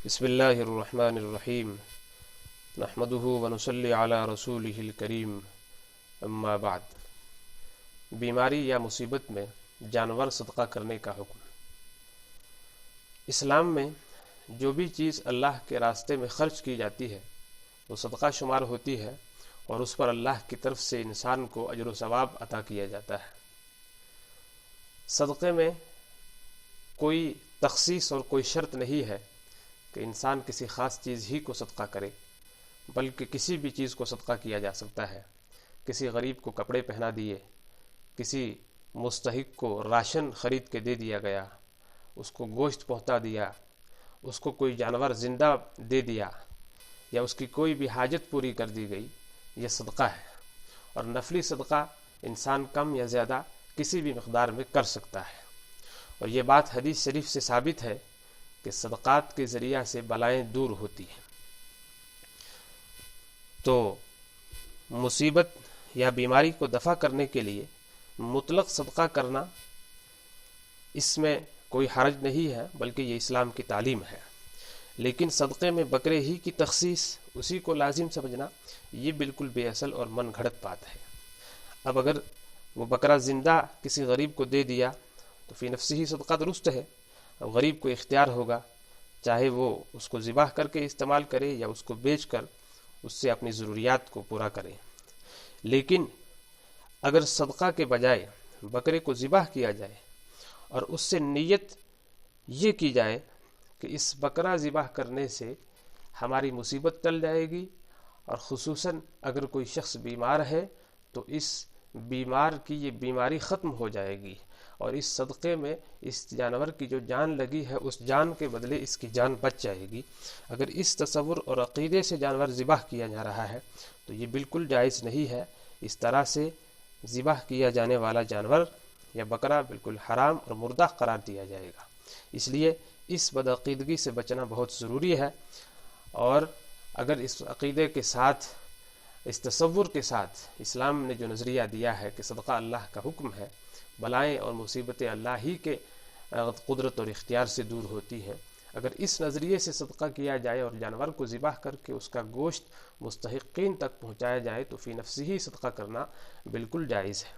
بسم اللہ الرحمن الرحیم نحمدہ ونصلی علی رسولہ الکریم اما بعد۔ بیماری یا مصیبت میں جانور صدقہ کرنے کا حکم۔ اسلام میں جو بھی چیز اللہ کے راستے میں خرچ کی جاتی ہے وہ صدقہ شمار ہوتی ہے اور اس پر اللہ کی طرف سے انسان کو اجر و ثواب عطا کیا جاتا ہے۔ صدقے میں کوئی تخصیص اور کوئی شرط نہیں ہے کہ انسان کسی خاص چیز ہی کو صدقہ کرے، بلکہ کسی بھی چیز کو صدقہ کیا جا سکتا ہے۔ کسی غریب کو کپڑے پہنا دیے، کسی مستحق کو راشن خرید کے دے دیا گیا، اس کو گوشت پہنچا دیا، اس کو کوئی جانور زندہ دے دیا، یا اس کی کوئی بھی حاجت پوری کر دی گئی، یہ صدقہ ہے۔ اور نفلی صدقہ انسان کم یا زیادہ کسی بھی مقدار میں کر سکتا ہے، اور یہ بات حدیث شریف سے ثابت ہے کہ صدقات کے ذریعہ سے بلائیں دور ہوتی ہیں۔ تو مصیبت یا بیماری کو دفع کرنے کے لیے مطلق صدقہ کرنا، اس میں کوئی حرج نہیں ہے، بلکہ یہ اسلام کی تعلیم ہے۔ لیکن صدقے میں بکرے ہی کی تخصیص، اسی کو لازم سمجھنا، یہ بالکل بے اصل اور من گھڑت بات ہے۔ اب اگر وہ بکرا زندہ کسی غریب کو دے دیا تو فی نفسہ ہی صدقہ درست ہے۔ اب غریب کو اختیار ہوگا، چاہے وہ اس کو ذبح کر کے استعمال کرے یا اس کو بیچ کر اس سے اپنی ضروریات کو پورا کرے۔ لیکن اگر صدقہ کے بجائے بکرے کو ذبح کیا جائے اور اس سے نیت یہ کی جائے کہ اس بکرا ذبح کرنے سے ہماری مصیبت ٹل جائے گی، اور خصوصاً اگر کوئی شخص بیمار ہے تو اس بیمار کی یہ بیماری ختم ہو جائے گی، اور اس صدقے میں اس جانور کی جو جان لگی ہے اس جان کے بدلے اس کی جان بچ جائے گی۔ اگر اس تصور اور عقیدے سے جانور ذبح کیا جا رہا ہے تو یہ بالکل جائز نہیں ہے۔ اس طرح سے ذبح کیا جانے والا جانور یا بکرا بالکل حرام اور مردہ قرار دیا جائے گا۔ اس لیے اس بدعقیدگی سے بچنا بہت ضروری ہے، اور اگر اس عقیدے کے ساتھ، اس تصور کے ساتھ اسلام نے جو نظریہ دیا ہے کہ صدقہ اللہ کا حکم ہے، بلائیں اور مصیبتیں اللہ ہی کے قدرت اور اختیار سے دور ہوتی ہیں، اگر اس نظریے سے صدقہ کیا جائے اور جانور کو ذبح کر کے اس کا گوشت مستحقین تک پہنچایا جائے تو فی نفسہ ہی صدقہ کرنا بالکل جائز ہے۔